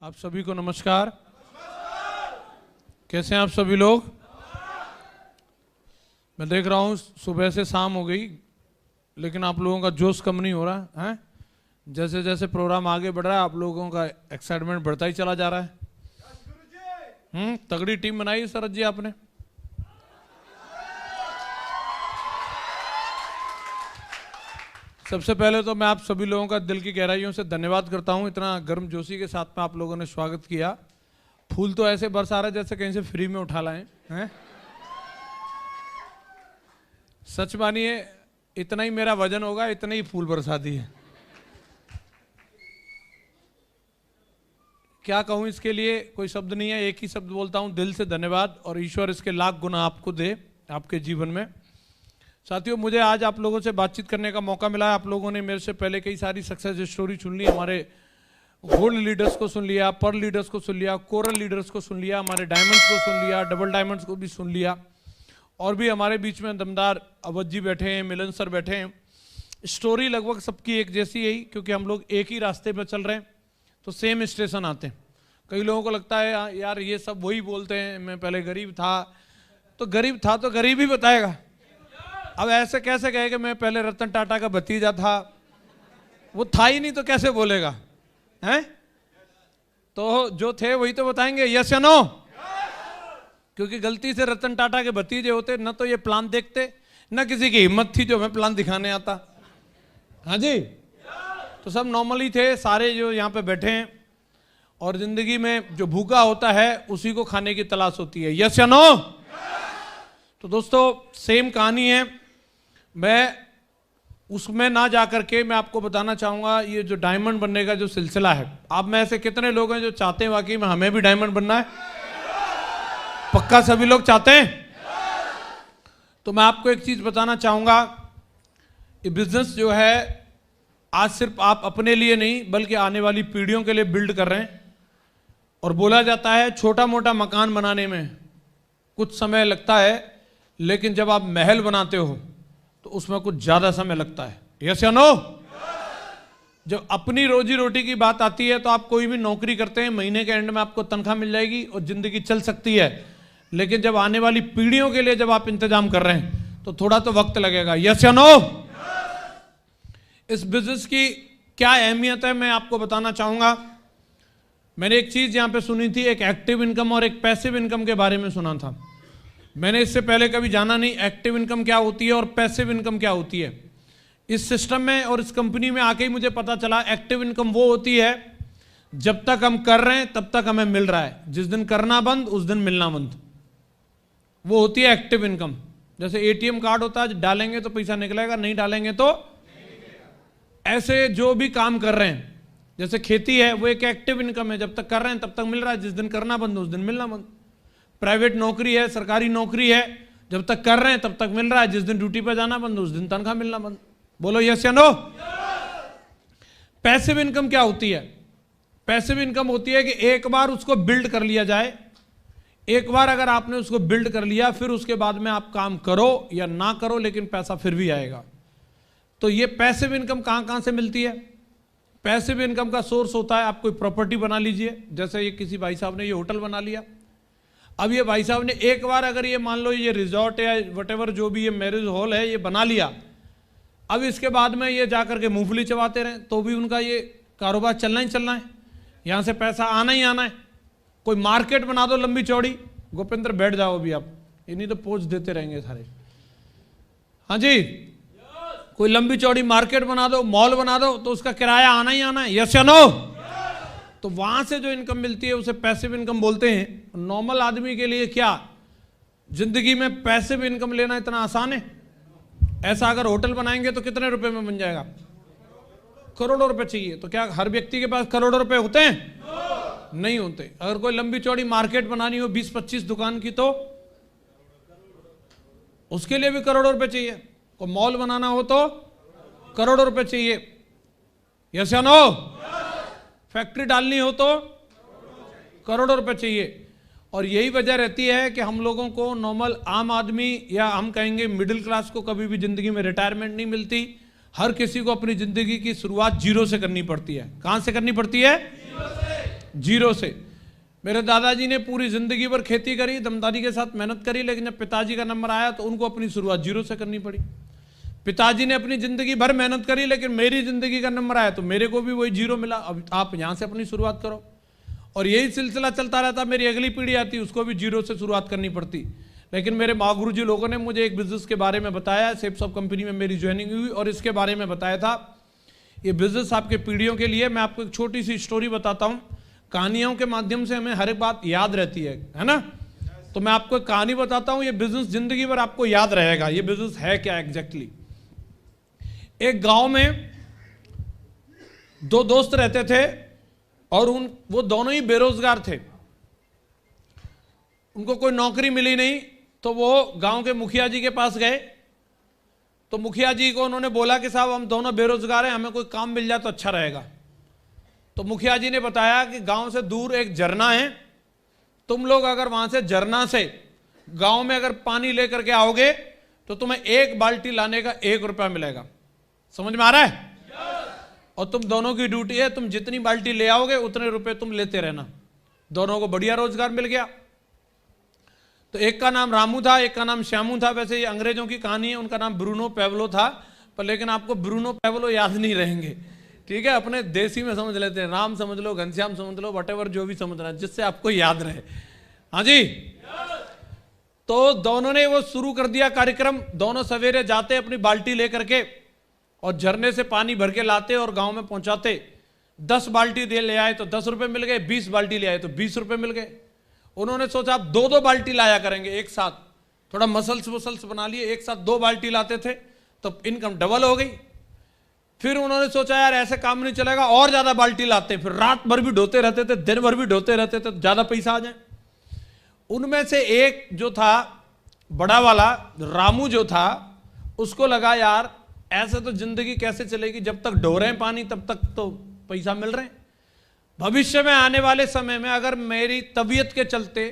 आप सभी को नमस्कार। कैसे हैं आप सभी लोग? मैं देख रहा हूँ सुबह से शाम हो गई, लेकिन आप लोगों का जोश कम नहीं हो रहा है। जैसे जैसे प्रोग्राम आगे बढ़ रहा है आप लोगों का एक्साइटमेंट बढ़ता ही चला जा रहा है। तगड़ी टीम बनाई शरद जी आपने। सबसे पहले तो मैं आप सभी लोगों का दिल की गहराइयों से धन्यवाद करता हूं, इतना गर्म जोशी के साथ में आप लोगों ने स्वागत किया। फूल तो ऐसे बरसा रहे जैसे कहीं से फ्री में उठा लाए हैं। सच मानिए इतना ही मेरा वजन होगा, इतने ही फूल बरसा दिए। क्या कहूं इसके लिए, कोई शब्द नहीं है, एक ही शब्द बोलता हूं, दिल से धन्यवाद। और ईश्वर इसके लाख गुना आपको दे आपके जीवन में। साथियों, मुझे आज आप लोगों से बातचीत करने का मौका मिला है। आप लोगों ने मेरे से पहले कई सारी सक्सेस स्टोरी सुन ली, हमारे गोल्ड लीडर्स को सुन लिया, पर्ल लीडर्स को सुन लिया, कोरल लीडर्स को सुन लिया, हमारे डायमंड्स को सुन लिया, डबल डायमंड्स को भी सुन लिया, और भी हमारे बीच में दमदार अवध जी बैठे हैं, मिलन सर बैठे हैं। स्टोरी लगभग सबकी एक जैसी है, क्योंकि हम लोग एक ही रास्ते पर चल रहे हैं, तो सेम स्टेशन आते हैं। कई लोगों को लगता है यार ये सब वही बोलते हैं, मैं पहले गरीब था तो गरीब ही बताएगा। अब ऐसे कैसे कहे कि मैं पहले रतन टाटा का भतीजा था, वो था ही नहीं तो कैसे बोलेगा हैं? तो जो थे वही तो बताएंगे, यस या नो? क्योंकि गलती से रतन टाटा के भतीजे होते न तो ये प्लान देखते, न किसी की हिम्मत थी जो हमें प्लान दिखाने आता। हाँ जी, तो सब नॉर्मली थे सारे जो यहाँ पे बैठे हैं, और जिंदगी में जो भूखा होता है उसी को खाने की तलाश होती है, यस या नो? तो दोस्तों सेम कहानी है। मैं उसमें ना जाकर के मैं आपको बताना चाहूंगा ये जो डायमंड बनने का जो सिलसिला है, आप में ऐसे कितने लोग हैं जो चाहते हैं वाकई में हमें भी डायमंड बनना है? पक्का सभी लोग चाहते हैं? तो मैं आपको एक चीज बताना चाहूंगा, ये बिजनेस जो है आज सिर्फ आप अपने लिए नहीं बल्कि आने वाली पीढ़ियों के लिए बिल्ड कर रहे हैं। और बोला जाता है छोटा मोटा मकान बनाने में कुछ समय लगता है, लेकिन जब आप महल बनाते हो तो उसमें कुछ ज्यादा समय लगता है, यस या नो? जब अपनी रोजी रोटी की बात आती है तो आप कोई भी नौकरी करते हैं, महीने के एंड में आपको तनख्वाह मिल जाएगी और जिंदगी चल सकती है। लेकिन जब आने वाली पीढ़ियों के लिए जब आप इंतजाम कर रहे हैं तो थोड़ा तो वक्त लगेगा, यस या नो? इस बिजनेस की क्या अहमियत है मैं आपको बताना चाहूंगा। मैंने एक चीज यहां पे सुनी थी, एक एक्टिव इनकम और एक पैसिव इनकम के बारे में सुना था। मैंने इससे पहले कभी जाना नहीं एक्टिव इनकम क्या होती है और पैसिव इनकम क्या होती है। इस सिस्टम में और इस कंपनी में आके ही मुझे पता चला एक्टिव इनकम वो होती है जब तक हम कर रहे हैं तब तक हमें मिल रहा है, जिस दिन करना बंद उस दिन मिलना बंद, वो होती है एक्टिव इनकम। जैसे एटीएम कार्ड होता है, डालेंगे तो पैसा निकलेगा, नहीं डालेंगे तो ऐसे जो भी काम कर रहे हैं, जैसे खेती है वो एक एक्टिव इनकम है, जब तक कर रहे हैं तब तक मिल रहा है, जिस दिन करना बंद उस दिन मिलना बंद। प्राइवेट नौकरी है, सरकारी नौकरी है, जब तक कर रहे हैं तब तक मिल रहा है, जिस दिन ड्यूटी पर जाना बंद उस दिन तनख्वाह मिलना बंद। बोलो यस या नो? पैसिव इनकम क्या होती है? पैसिव इनकम होती है कि एक बार उसको बिल्ड कर लिया जाए, एक बार अगर आपने उसको बिल्ड कर लिया फिर उसके बाद में आप काम करो या ना करो लेकिन पैसा फिर भी आएगा। तो ये पैसिव इनकम कहां कहां से मिलती है? पैसिव इनकम का सोर्स होता है, आप कोई प्रॉपर्टी बना लीजिए, जैसे ये किसी भाई साहब ने ये होटल बना लिया। अब ये भाई साहब ने एक बार अगर ये मान लो ये रिजॉर्ट या वटेवर जो भी ये मैरिज हॉल है ये बना लिया, अब इसके बाद में ये जाकर के मूंगफली चबाते रहे तो भी उनका ये कारोबार चलना ही चलना है, यहाँ से पैसा आना ही आना है। कोई मार्केट बना दो लंबी चौड़ी, गोपेंद्र बैठ जाओ अभी आप, इन्हीं तो पोच देते रहेंगे सारे। हाँ जी, कोई लंबी चौड़ी मार्केट बना दो, मॉल बना दो, तो उसका किराया आना ही आना है, यस या नो? तो वहां से जो इनकम मिलती है उसे पैसिव इनकम बोलते हैं। नॉर्मल आदमी के लिए क्या जिंदगी में पैसिव इनकम लेना इतना आसान है? ऐसा अगर होटल बनाएंगे तो कितने रुपए में बन जाएगा? करोड़ों रुपए चाहिए। तो क्या हर व्यक्ति के पास करोड़ों रुपए होते हैं? नहीं होते। अगर कोई लंबी चौड़ी मार्केट बनानी हो 20-25 दुकान की तो उसके लिए भी करोड़ों रुपए चाहिए। कोई मॉल बनाना हो तो करोड़ों रुपए चाहिए, यस या नो? फैक्ट्री डालनी हो तो करोड़ों रुपए चाहिए। और यही वजह रहती है कि हम लोगों को नॉर्मल आम आदमी या हम कहेंगे मिडिल क्लास को कभी भी जिंदगी में रिटायरमेंट नहीं मिलती। हर किसी को अपनी जिंदगी की शुरुआत जीरो से करनी पड़ती है। कहां से करनी पड़ती है? जीरो से। मेरे दादाजी ने पूरी जिंदगी भर खेती करी, दमदारी के साथ मेहनत करी, लेकिन जब पिताजी का नंबर आया तो उनको अपनी शुरुआत जीरो से करनी पड़ी। पिताजी ने अपनी जिंदगी भर मेहनत करी, लेकिन मेरी जिंदगी का नंबर आया तो मेरे को भी वही जीरो मिला। अब आप यहाँ से अपनी शुरुआत करो, और यही सिलसिला चलता रहता। मेरी अगली पीढ़ी आती, उसको भी जीरो से शुरुआत करनी पड़ती। लेकिन मेरे माँ गुरु जी लोगों ने मुझे एक बिजनेस के बारे में बताया। सेप्स ऑफ कंपनी में मेरी ज्वाइनिंग हुई और इसके बारे में बताया था। ये बिजनेस आपके पीढ़ियों के लिए। मैं आपको एक छोटी सी स्टोरी बताता हूँ। कहानियों के माध्यम से हमें हर एक बात याद रहती है ना। तो मैं आपको एक कहानी बताता हूँ, ये बिजनेस जिंदगी भर आपको याद रहेगा। ये बिजनेस है क्या एग्जैक्टली। एक गांव में दो दोस्त रहते थे और वो दोनों ही बेरोजगार थे। उनको कोई नौकरी मिली नहीं, तो वो गांव के मुखिया जी के पास गए। तो मुखिया जी को उन्होंने बोला कि साहब हम दोनों बेरोजगार हैं, हमें कोई काम मिल जाए तो अच्छा रहेगा। तो मुखिया जी ने बताया कि गांव से दूर एक झरना है, तुम लोग अगर वहां से झरना से गांव में अगर पानी लेकर के आओगे तो तुम्हें एक बाल्टी लाने का 1 रुपया मिलेगा। समझ में आ रहा है? और तुम दोनों की ड्यूटी है, तुम जितनी बाल्टी ले आओगे उतने रुपए तुम लेते रहना। दोनों को बढ़िया रोजगार मिल गया। तो एक का नाम रामू था, एक का नाम श्यामू था। वैसे ये अंग्रेजों की कहानी है, उनका नाम ब्रूनो पैवलो था, पर लेकिन आपको ब्रूनो पैवलो याद नहीं रहेंगे, ठीक है। अपने देसी में समझ लेते हैं, राम समझ लो, घनश्याम समझ लो, वटेवर जो भी समझ रहा है, जिससे आपको याद रहे। हाँ जी। तो दोनों ने वो शुरू कर दिया कार्यक्रम। दोनों सवेरे जाते अपनी बाल्टी लेकर के और झरने से पानी भर के लाते और गांव में पहुंचाते। 10 बाल्टी ले आए तो 10 रुपए मिल गए, 20 बाल्टी ले आए तो 20 रुपए मिल गए। उन्होंने सोचा आप 2-2 बाल्टी लाया करेंगे एक साथ, थोड़ा मसल्स बना लिए। एक साथ 2 बाल्टी लाते थे तो इनकम डबल हो गई। फिर उन्होंने सोचा यार ऐसे काम नहीं चलेगा, और ज्यादा बाल्टी लाते। फिर रात भर भी ढोते रहते थे, दिन भर भी ढोते रहते थे, ज्यादा पैसा आ जाए। उनमें से एक जो था बड़ा वाला रामू जो था, उसको लगा यार ऐसे तो जिंदगी कैसे चलेगी, जब तक ढो रहे हैं पानी तब तक तो पैसा मिल रहे हैं। भविष्य में आने वाले समय में अगर मेरी तबीयत के चलते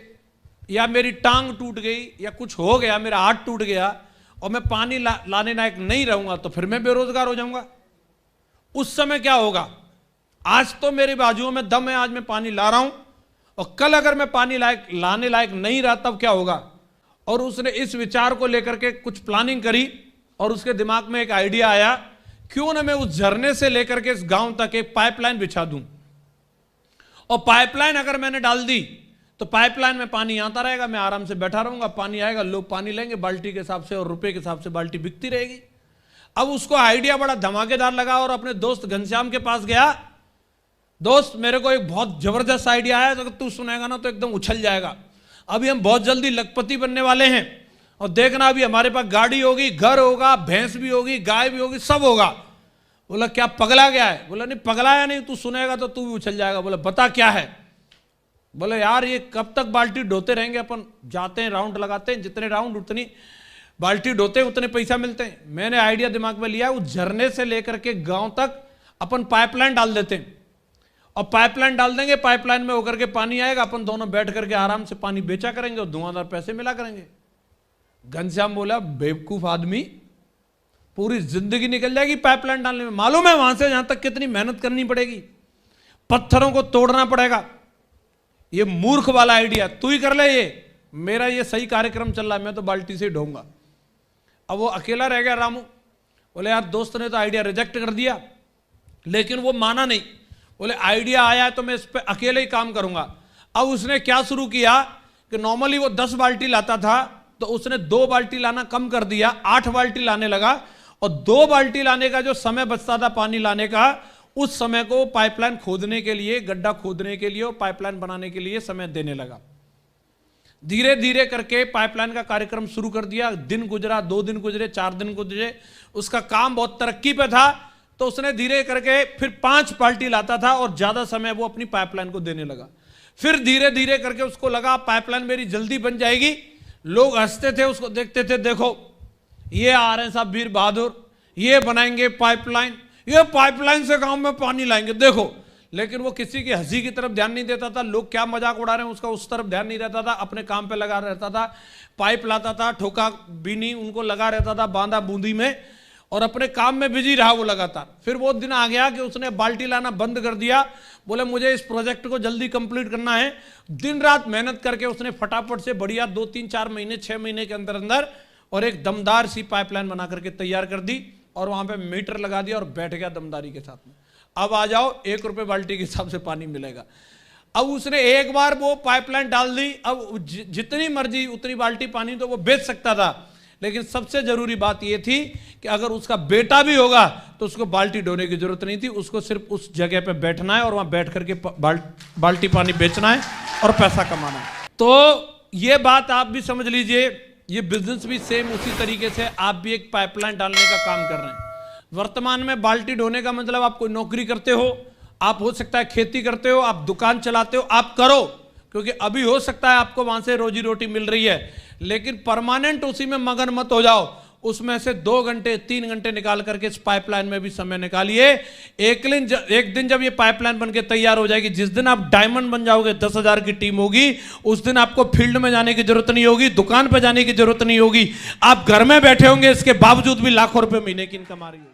या मेरी टांग टूट गई या कुछ हो गया, मेरा हाथ टूट गया और मैं पानी लाने लायक नहीं रहूंगा तो फिर मैं बेरोजगार हो जाऊंगा। उस समय क्या होगा? आज तो मेरी बाजुओं में दम है, आज मैं पानी ला रहा हूं, और कल अगर मैं पानी लाने लायक नहीं रहा तब क्या होगा? और उसने इस विचार को लेकर के कुछ प्लानिंग करी और उसके दिमाग में एक आइडिया आया, क्यों ना मैं उस झरने से लेकर के इस गांव तक एक पाइपलाइन बिछा दूं। और पाइपलाइन अगर मैंने डाल दी तो पाइपलाइन में पानी आता रहेगा, मैं आराम से बैठा रहूंगा, पानी आएगा, लोग पानी लेंगे बाल्टी के हिसाब से और रुपए के हिसाब से बाल्टी बिकती रहेगी। अब उसको आइडिया बड़ा धमाकेदार लगा और अपने दोस्त घनश्याम के पास गया। दोस्त मेरे को एक बहुत जबरदस्त आइडिया आया, तो तू सुनेगा ना तो एकदम उछल जाएगा। अभी हम बहुत जल्दी लखपति बनने वाले हैं और देखना अभी हमारे पास गाड़ी होगी, घर होगा, भैंस भी होगी, गाय भी होगी, सब होगा। बोला क्या पगला गया है? बोला नहीं पगलाया नहीं, तू सुनेगा तो तू भी उछल जाएगा। बोला बता क्या है? बोले यार ये कब तक बाल्टी ढोते रहेंगे, अपन जाते हैं राउंड लगाते हैं, जितने राउंड उतनी बाल्टी ढोते हैं उतने पैसा मिलते हैं। मैंने आइडिया दिमाग में लिया, उस झरने से लेकर के गांव तक अपन पाइपलाइन डाल देते हैं और पाइपलाइन डाल देंगे, पाइपलाइन में होकर के पानी आएगा, अपन दोनों बैठ करके आराम से पानी बेचा करेंगे और धुआंधार पैसे मिला करेंगे। घनश्याम बोला बेवकूफ आदमी, पूरी जिंदगी निकल जाएगी पाइपलाइन डालने में, मालूम है वहां से यहां तक कितनी मेहनत करनी पड़ेगी, पत्थरों को तोड़ना पड़ेगा। ये मूर्ख वाला आइडिया तू ही कर ले, ये मेरा ये सही कार्यक्रम चल रहा है, मैं तो बाल्टी से ढोऊंगा। अब वो अकेला रह गया रामू। बोले यार दोस्त ने तो आइडिया रिजेक्ट कर दिया, लेकिन वो माना नहीं। बोले आइडिया आया है तो मैं इस पर अकेले ही काम करूंगा। अब उसने क्या शुरू किया कि नॉर्मली वो 10 बाल्टी लाता था तो उसने 2 बाल्टी लाना कम कर दिया, 8 बाल्टी लाने लगा। और 2 बाल्टी लाने का जो समय बचता था पानी लाने का, उस समय को पाइपलाइन खोदने के लिए, गड्ढा खोदने के लिए और पाइपलाइन बनाने के लिए समय देने लगा। धीरे धीरे करके पाइपलाइन का कार्यक्रम शुरू कर दिया। दिन गुजरा, 2 दिन गुजरे, 4 दिन गुजरे, उसका काम बहुत तरक्की पे था। तो उसने धीरे करके फिर 5 बाल्टी लाता था और ज्यादा समय वो अपनी पाइपलाइन को देने लगा। फिर धीरे धीरे करके उसको लगा पाइपलाइन मेरी जल्दी बन जाएगी। लोग हंसते थे, उसको देखते थे, देखो ये आ रहे हैं साहब वीर बहादुर, ये बनाएंगे पाइपलाइन, ये पाइपलाइन से गांव में पानी लाएंगे, देखो। लेकिन वो किसी की हंसी की तरफ ध्यान नहीं देता था, लोग क्या मजाक उड़ा रहे हैं उसका उस तरफ ध्यान नहीं रहता था, अपने काम पे लगा रहता था। पाइप लाता था, ठोका भी नहीं, उनको लगा रहता था बांधा बूंदी में। और अपने काम में बिजी रहा वो लगातार। फिर वो दिन आ गया कि उसने बाल्टी लाना बंद कर दिया, बोले मुझे इस प्रोजेक्ट को जल्दी कंप्लीट करना है। दिन रात मेहनत करके उसने फटाफट से बढ़िया 2-3-4 महीने 6 महीने के अंदर अंदर और एक दमदार सी पाइपलाइन बना करके तैयार कर दी और वहां पे मीटर लगा दिया और बैठ गया दमदारी के साथ में। अब आ जाओ 1 रुपए बाल्टी के हिसाब से पानी मिलेगा। अब उसने एक बार वो पाइपलाइन डाल दी, अब जितनी मर्जी उतनी बाल्टी पानी तो वो बेच सकता था, लेकिन सबसे जरूरी बात यह थी कि अगर उसका बेटा भी होगा तो उसको बाल्टी ढोने की जरूरत नहीं थी, उसको सिर्फ उस जगह पे बैठना है और वहां बैठ करके बाल्टी पानी बेचना है और पैसा कमाना है। तो ये बात आप भी समझ लीजिए, ये बिजनेस भी सेम उसी तरीके से आप भी एक पाइपलाइन डालने का काम कर रहे हैं। वर्तमान में बाल्टी ढोने का मतलब आप कोई नौकरी करते हो, आप हो सकता है खेती करते हो, आप दुकान चलाते हो, आप करो, क्योंकि अभी हो सकता है आपको वहां से रोजी रोटी मिल रही है, लेकिन परमानेंट उसी में मगन मत हो जाओ। उसमें से 2 घंटे 3 घंटे निकाल करके इस पाइपलाइन में भी समय निकालिए। एक दिन जब ये पाइपलाइन बनके तैयार हो जाएगी, जिस दिन आप डायमंड बन जाओगे, 10,000 की टीम होगी, उस दिन आपको फील्ड में जाने की जरूरत नहीं होगी, दुकान पर जाने की जरूरत नहीं होगी, आप घर में बैठे होंगे, इसके बावजूद भी लाखों रुपए महीने की इनकम आ रही होगी।